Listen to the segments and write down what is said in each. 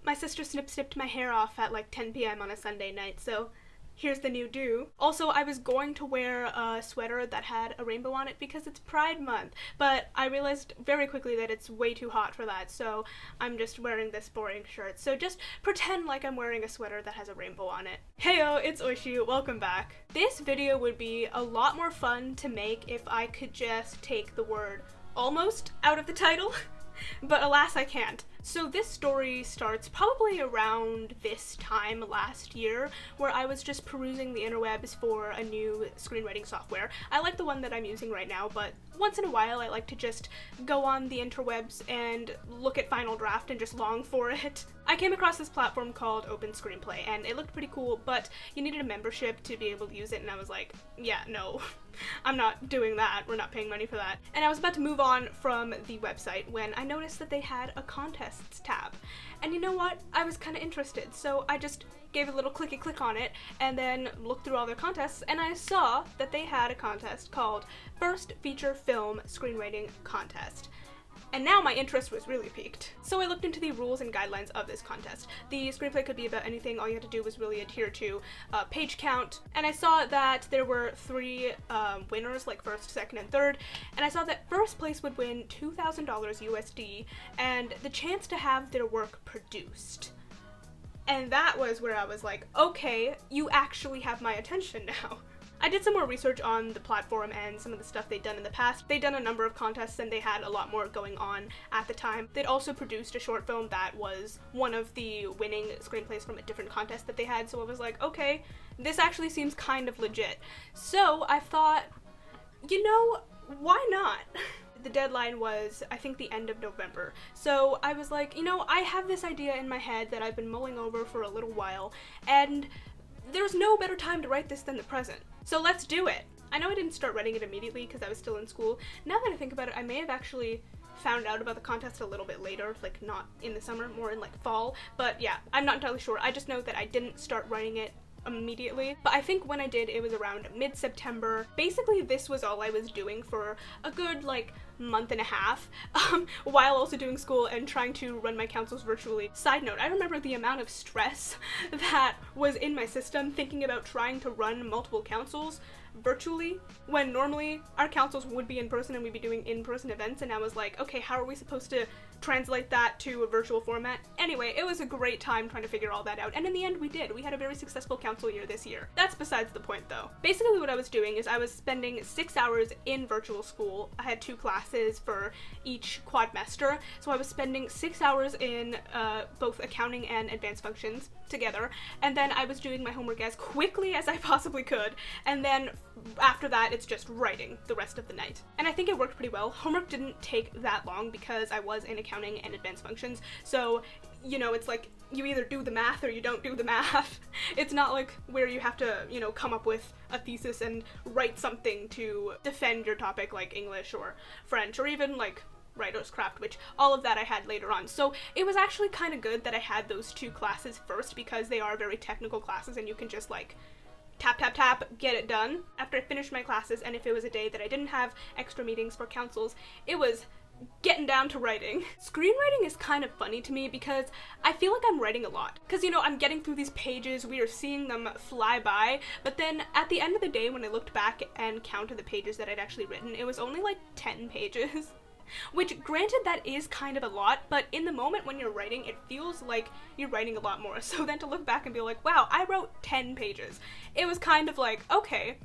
My sister snipped my hair off at like 10 p.m. on a Sunday night, so here's the new do. Also, I was going to wear a sweater that had a rainbow on it because it's Pride Month, but I realized very quickly that it's way too hot for that, so I'm just wearing this boring shirt. So just pretend like I'm wearing a sweater that has a rainbow on it. Heyo, it's Oishi, welcome back. This video would be a lot more fun to make if I could just take the word almost out of the title. But alas, I can't. So this story starts probably around this time last year, where I was just perusing the interwebs for a new screenwriting software. I like the one that I'm using right now, but once in a while I like to just go on the interwebs and look at Final Draft and just long for it. I came across this platform called Open Screenplay, and it looked pretty cool, but you needed a membership to be able to use it, and I was like, yeah, no. I'm not doing that, we're not paying money for that. And I was about to move on from the website when I noticed that they had a contests tab. And you know what? I was kind of interested, so I just gave a little clicky click on it and then looked through all their contests, and I saw that they had a contest called First Feature Film Screenwriting Contest. And now my interest was really piqued. So I looked into the rules and guidelines of this contest. The screenplay could be about anything, all you had to do was really adhere to page count, and I saw that there were three winners, like first, second, and third, and I saw that first place would win $2,000 USD and the chance to have their work produced. And that was where I was like, okay, you actually have my attention now. I did some more research on the platform and some of the stuff they'd done in the past. They'd done a number of contests and they had a lot more going on at the time. They'd also produced a short film that was one of the winning screenplays from a different contest that they had, so I was like, okay, this actually seems kind of legit. So I thought, you know, why not? The deadline was, I think, the end of November. So I was like, you know, I have this idea in my head that I've been mulling over for a little while, and there's no better time to write this than the present. So let's do it. I know I didn't start writing it immediately because I was still in school. Now that I think about it, I may have actually found out about the contest a little bit later, like not in the summer, more in like fall. But yeah, I'm not entirely sure. I just know that I didn't start writing it immediately, but I think when I did, it was around mid-September. Basically, this was all I was doing for a good like month and a half, while also doing school and trying to run my councils virtually. Side note, I remember the amount of stress that was in my system thinking about trying to run multiple councils virtually when normally our councils would be in person and we'd be doing in-person events, and I was like, okay, how are we supposed to translate that to a virtual format? Anyway, it was a great time trying to figure all that out, and in the end we did. We had a very successful council year this year. That's besides the point though. Basically what I was doing is I was spending 6 hours in virtual school. I had 2 classes for each quadmester, so I was spending 6 hours in both accounting and advanced functions together, and then I was doing my homework as quickly as I possibly could, and then after that it's just writing the rest of the night. And I think it worked pretty well. Homework didn't take that long because I was in accounting and advanced functions, so you know, it's like you either do the math or you don't do the math. It's not like where you have to, you know, come up with a thesis and write something to defend your topic like English or French or even like writer's craft, which all of that I had later on. So it was actually kind of good that I had those 2 classes first because they are very technical classes and you can just like tap, tap, tap, get it done. After I finished my classes, and if it was a day that I didn't have extra meetings for councils, it was getting down to writing. Screenwriting is kind of funny to me because I feel like I'm writing a lot. Because, you know, I'm getting through these pages, we are seeing them fly by, but then at the end of the day when I looked back and counted the pages that I'd actually written, it was only like 10 pages. Which, granted, that is kind of a lot, but in the moment when you're writing, it feels like you're writing a lot more. So then to look back and be like, wow, I wrote 10 pages. It was kind of like, okay,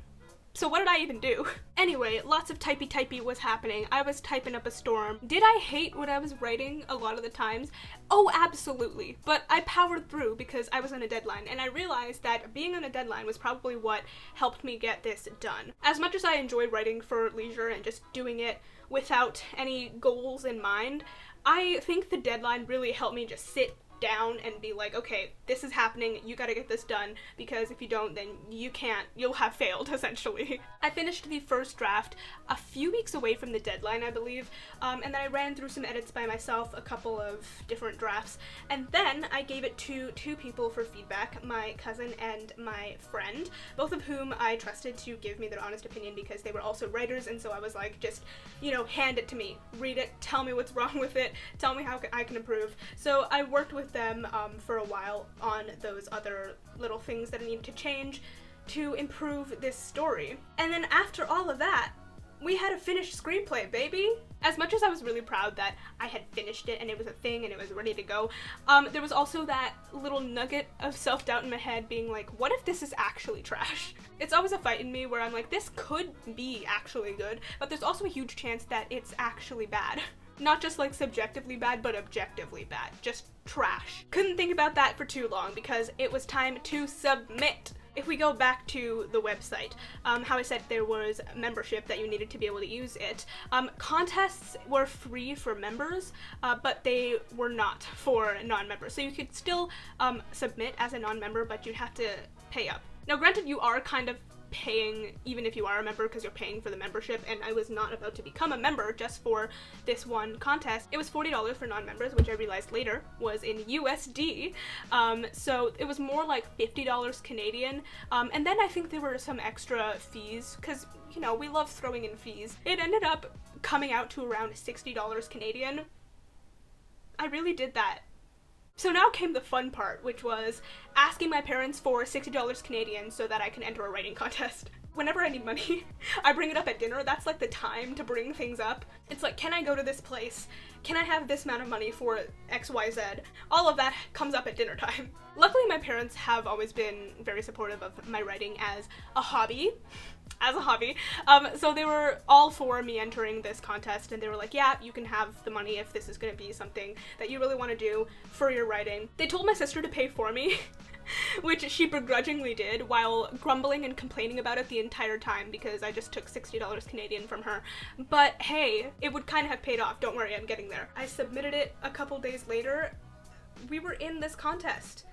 so what did I even do? Anyway, lots of typey was happening. I was typing up a storm. Did I hate what I was writing a lot of the times? Oh, absolutely. But I powered through because I was on a deadline, and I realized that being on a deadline was probably what helped me get this done. As much as I enjoy writing for leisure and just doing it without any goals in mind, I think the deadline really helped me just sit down and be like, okay, this is happening, you gotta get this done, because if you don't, then you'll have failed, essentially. I finished the first draft a few weeks away from the deadline, I believe, and then I ran through some edits by myself, a couple of different drafts, and then I gave it to 2 people for feedback, my cousin and my friend, both of whom I trusted to give me their honest opinion because they were also writers, and so I was like, just, you know, hand it to me, read it, tell me what's wrong with it, tell me how I can improve. So I worked with with them for a while on those other little things that I needed to change to improve this story. And then after all of that, we had a finished screenplay, baby! As much as I was really proud that I had finished it and it was a thing and it was ready to go, there was also that little nugget of self-doubt in my head being like, what if this is actually trash? It's always a fight in me where I'm like, this could be actually good, but there's also a huge chance that it's actually bad. Not just like subjectively bad, but objectively bad. Just trash. Couldn't think about that for too long because it was time to submit. If we go back to the website, how I said there was membership that you needed to be able to use it. Contests were free for members, but they were not for non-members. So you could still submit as a non-member, but you'd have to pay up. Now granted, you are kind of paying even if you are a member because you're paying for the membership, and I was not about to become a member just for this one contest. It was $40 for non-members, which I realized later was in USD, so it was more like $50 Canadian, and then I think there were some extra fees because, you know, we love throwing in fees. It ended up coming out to around $60 Canadian. I really did that. So now came the fun part, which was asking my parents for $60 Canadian so that I can enter a writing contest. Whenever I need money, I bring it up at dinner. That's like the time to bring things up. It's like, can I go to this place? Can I have this amount of money for XYZ? All of that comes up at dinner time. Luckily, my parents have always been very supportive of my writing as a hobby. So they were all for me entering this contest, and they were like, yeah, you can have the money if this is going to be something that you really want to do for your writing. They told my sister to pay for me, which she begrudgingly did, while grumbling and complaining about it the entire time because I just took $60 Canadian from her. But hey, it would kind of have paid off. Don't worry, I'm getting there. I submitted it a couple days later. We were in this contest.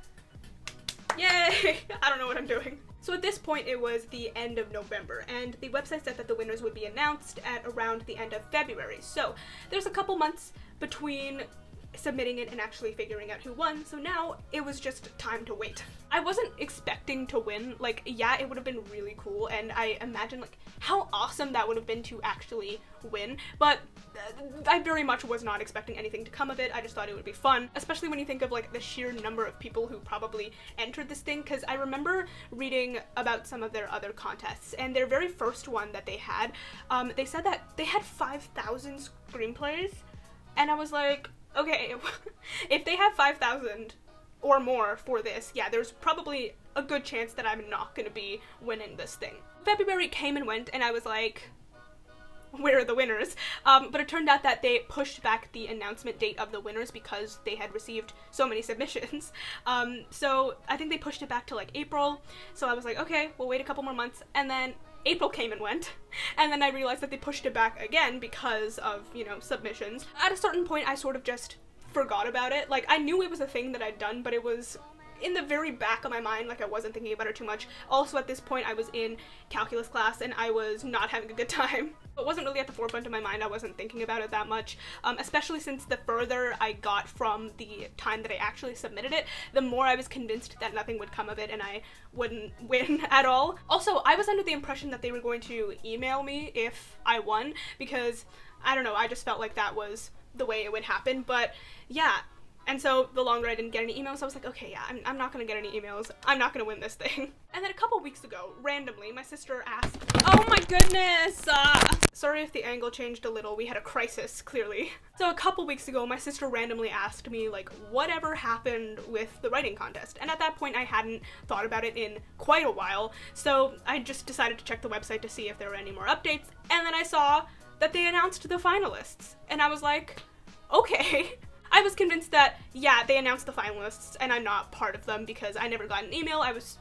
Yay! I don't know what I'm doing. So at this point it was the end of November, and the website said that the winners would be announced at around the end of February. So there's a couple months between submitting it and actually figuring out who won, so now it was just time to wait. I wasn't expecting to win. Like, yeah, it would have been really cool, and I imagine like how awesome that would have been to actually win, but I very much was not expecting anything to come of it. I just thought it would be fun, especially when you think of like the sheer number of people who probably entered this thing, because I remember reading about some of their other contests, and their very first one that they had, they said that they had 5,000 screenplays, and I was like, okay, if they have 5,000 or more for this, yeah, there's probably a good chance that I'm not gonna be winning this thing. February came and went, and I was like, where are the winners? But it turned out that they pushed back the announcement date of the winners because they had received so many submissions. So I think they pushed it back to like April. So I was like, okay, we'll wait a couple more months. And then April came and went. And then I realized that they pushed it back again because of, you know, submissions. At a certain point, I sort of just forgot about it. Like, I knew it was a thing that I'd done, but it was in the very back of my mind, like I wasn't thinking about it too much. Also at this point I was in calculus class and I was not having a good time. It wasn't really at the forefront of my mind. I wasn't thinking about it that much, especially since the further I got from the time that I actually submitted it, the more I was convinced that nothing would come of it and I wouldn't win at all. Also, I was under the impression that they were going to email me if I won because, I don't know, I just felt like that was the way it would happen, but yeah. And so the longer I didn't get any emails, I was like, okay, yeah, I'm not gonna get any emails. I'm not gonna win this thing. And then a couple weeks ago, randomly, my sister asked, oh my goodness! Sorry if the angle changed a little. We had a crisis, clearly. So a couple weeks ago, my sister randomly asked me, like, whatever happened with the writing contest. And at that point, I hadn't thought about it in quite a while. So I just decided to check the website to see if there were any more updates. And then I saw that they announced the finalists. And I was like, okay. I was convinced that, yeah, they announced the finalists and I'm not part of them because I never got an email. I was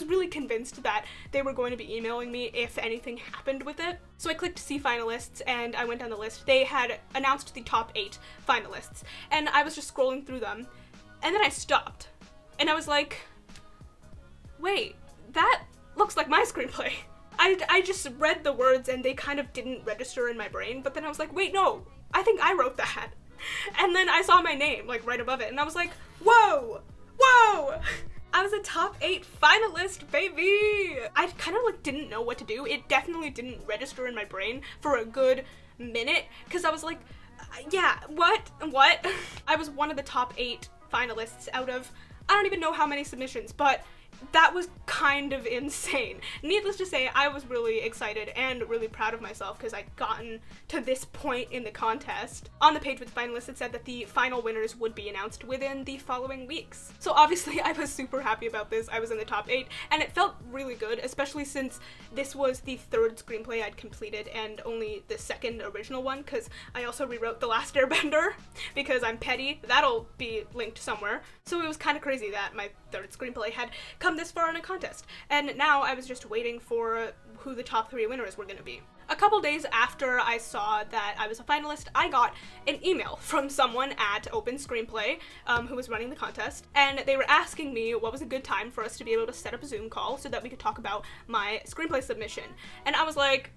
really convinced that they were going to be emailing me if anything happened with it. So I clicked see finalists and I went down the list. They had announced the top 8 finalists and I was just scrolling through them and then I stopped and I was like, wait, that looks like my screenplay. I just read the words and they kind of didn't register in my brain, but then I was like, wait, no, I think I wrote that. And then I saw my name, like, right above it, and I was like, whoa! Whoa! I was a top 8 finalist, baby! I kind of, like, didn't know what to do. It definitely didn't register in my brain for a good minute, because I was like, yeah, what? I was one of the top 8 finalists out of I don't even know how many submissions, but that was kind of insane. Needless to say, I was really excited and really proud of myself because I'd gotten to this point in the contest. On the page with the finalists, it said that the final winners would be announced within the following weeks. So obviously I was super happy about this. I was in the top 8 and it felt really good, especially since this was the 3rd screenplay I'd completed and only the 2nd original one, because I also rewrote The Last Airbender because I'm petty. That'll be linked somewhere. So it was kind of crazy that my 3rd screenplay had come this far in a contest, and now I was just waiting for who the top 3 winners were going to be. A couple days after I saw that I was a finalist, I got an email from someone at Open Screenplay who was running the contest, and they were asking me what was a good time for us to be able to set up a Zoom call so that we could talk about my screenplay submission. And I was like,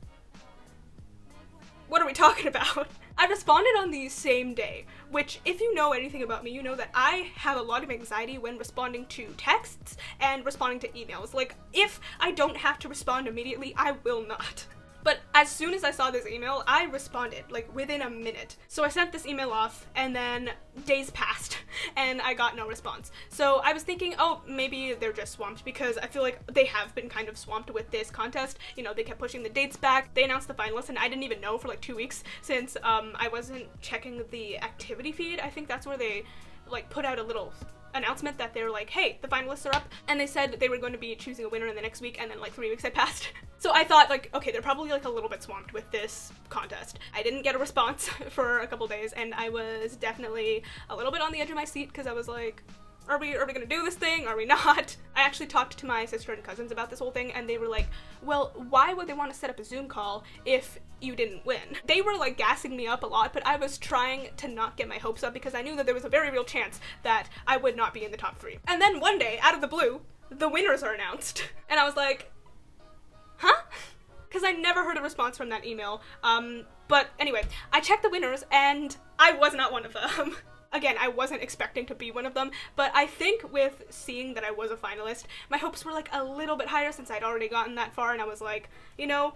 what are we talking about? I responded on the same day, which if you know anything about me, you know that I have a lot of anxiety when responding to texts and responding to emails. Like, if I don't have to respond immediately, I will not. But as soon as I saw this email, I responded, like, within a minute. So I sent this email off, and then days passed, and I got no response. So I was thinking, oh, maybe they're just swamped, because I feel like they have been kind of swamped with this contest. You know, they kept pushing the dates back. They announced the finalists, and I didn't even know for like 2 weeks, since I wasn't checking the activity feed. I think that's where they, like, put out a little announcement that they were like, hey, the finalists are up, and they said they were going to be choosing a winner in the next week, and then like 3 weeks had passed. So I thought, like, okay, they're probably like a little bit swamped with this contest. I didn't get a response for a couple days, and I was definitely a little bit on the edge of my seat because I was like, are we gonna do this thing? Are we not? I actually talked to my sister and cousins about this whole thing, and they were like, well, why would they want to set up a Zoom call if you didn't win? They were like gassing me up a lot, but I was trying to not get my hopes up because I knew that there was a very real chance that I would not be in the top 3. And then one day, out of the blue, the winners are announced. And I was like, huh? Because I never heard a response from that email. But anyway, I checked the winners and I was not one of them. Again, I wasn't expecting to be one of them, but I think with seeing that I was a finalist, my hopes were like a little bit higher since I'd already gotten that far, and I was like, you know,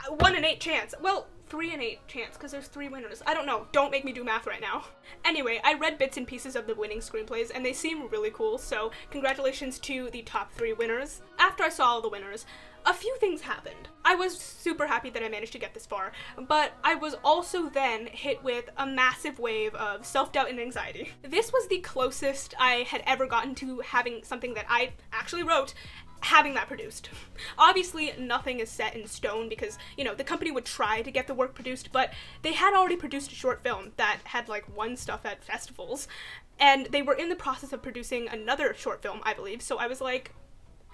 1 in 8 chance. Well, 3 in 8 chance, because there's 3 winners. I don't know. Don't make me do math right now. Anyway, I read bits and pieces of the winning screenplays, and they seem really cool, so congratulations to the top 3 winners. After I saw all the winners, a few things happened. I was super happy that I managed to get this far, but I was also then hit with a massive wave of self-doubt and anxiety. This was the closest I had ever gotten to having something that I actually wrote having that produced. Obviously, nothing is set in stone because, you know, the company would try to get the work produced, but they had already produced a short film that had, like, won stuff at festivals, and they were in the process of producing another short film, I believe, so I was like,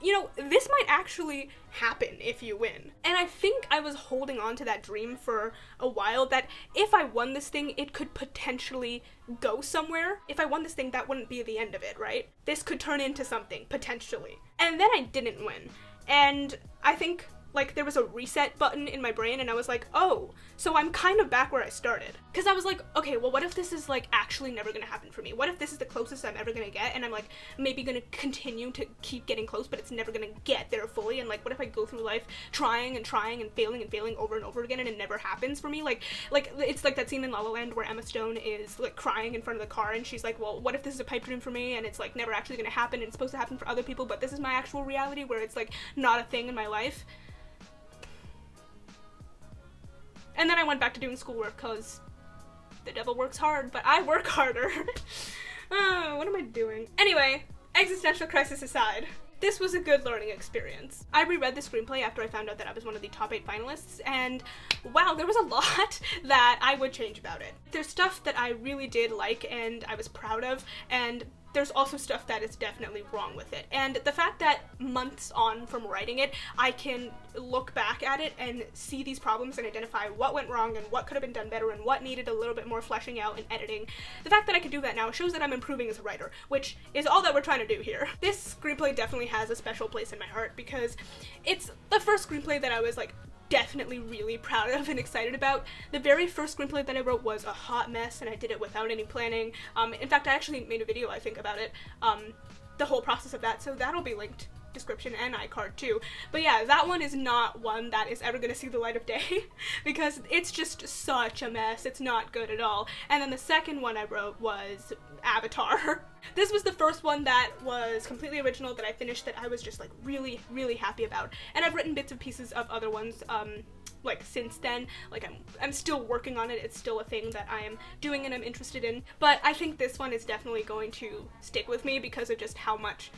you know, this might actually happen if you win. And I think I was holding on to that dream for a while, that if I won this thing, it could potentially go somewhere. If I won this thing, that wouldn't be the end of it, right? This could turn into something, potentially. And then I didn't win. And I think, like, there was a reset button in my brain, and I was like, oh, so I'm kind of back where I started. Because I was like, okay, well, what if this is, like, actually never gonna happen for me? What if this is the closest I'm ever gonna get, and I'm, like, maybe gonna continue to keep getting close, but it's never gonna get there fully? And, like, what if I go through life trying and failing over and over again, and it never happens for me? Like, it's like that scene in La La Land where Emma Stone is, like, crying in front of the car, and she's like, well, what if this is a pipe dream for me, and it's, like, never actually gonna happen, and it's supposed to happen for other people, but this is my actual reality where it's, like, not a thing in my life? And then I went back to doing schoolwork because the devil works hard, but I work harder. Oh, what am I doing? Anyway, existential crisis aside, this was a good learning experience. I reread the screenplay after I found out that I was one of the top 8 finalists, and wow, there was a lot that I would change about it. There's stuff that I really did like and I was proud of, and there's also stuff that is definitely wrong with it. And the fact that months on from writing it, I can look back at it and see these problems and identify what went wrong and what could have been done better and what needed a little bit more fleshing out and editing. The fact that I can do that now shows that I'm improving as a writer, which is all that we're trying to do here. This screenplay definitely has a special place in my heart because it's the first screenplay that I was like definitely really proud of and excited about. The very first screenplay that I wrote was a hot mess, and I did it without any planning. In fact, I actually made a video, I think, about it, the whole process of that, so that'll be linked description and iCard too. But yeah, that one is not one that is ever gonna see the light of day because it's just such a mess. It's not good at all. And then the second one I wrote was Avatar. This was the first one that was completely original that I finished that I was just like really, really happy about. And I've written bits and pieces of other ones like since then. Like I'm still working on it. It's still a thing that I am doing and I'm interested in. But I think this one is definitely going to stick with me because of just how much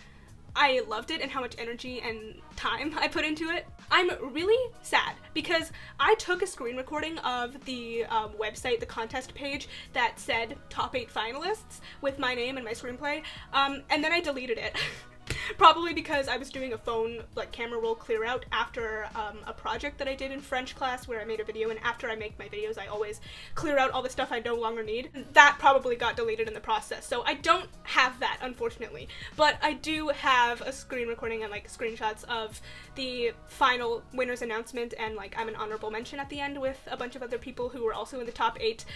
I loved it and how much energy and time I put into it. I'm really sad because I took a screen recording of the website, the contest page that said top 8 finalists with my name and my screenplay, and then I deleted it. Probably because I was doing a phone like camera roll clear out after a project that I did in French class where I made a video, and after I make my videos I always clear out all the stuff I no longer need. That probably got deleted in the process, so I don't have that unfortunately, but I do have a screen recording and like screenshots of the final winners announcement, and like I'm an honorable mention at the end with a bunch of other people who were also in the top 8.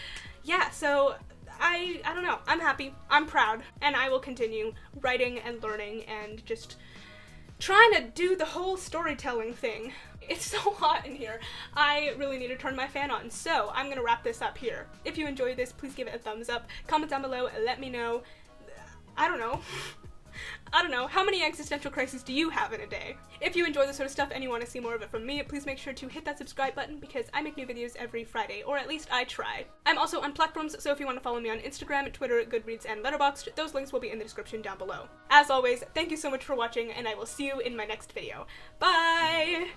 Yeah, so I don't know, I'm happy, I'm proud, and I will continue writing and learning and just trying to do the whole storytelling thing. It's so hot in here. I really need to turn my fan on, so I'm gonna wrap this up here. If you enjoyed this, please give it a thumbs up, comment down below, and let me know, I don't know, how many existential crises do you have in a day? If you enjoy this sort of stuff and you want to see more of it from me, please make sure to hit that subscribe button because I make new videos every Friday, or at least I try. I'm also on platforms, so if you want to follow me on Instagram, Twitter, Goodreads, and Letterboxd, those links will be in the description down below. As always, thank you so much for watching, and I will see you in my next video. Bye!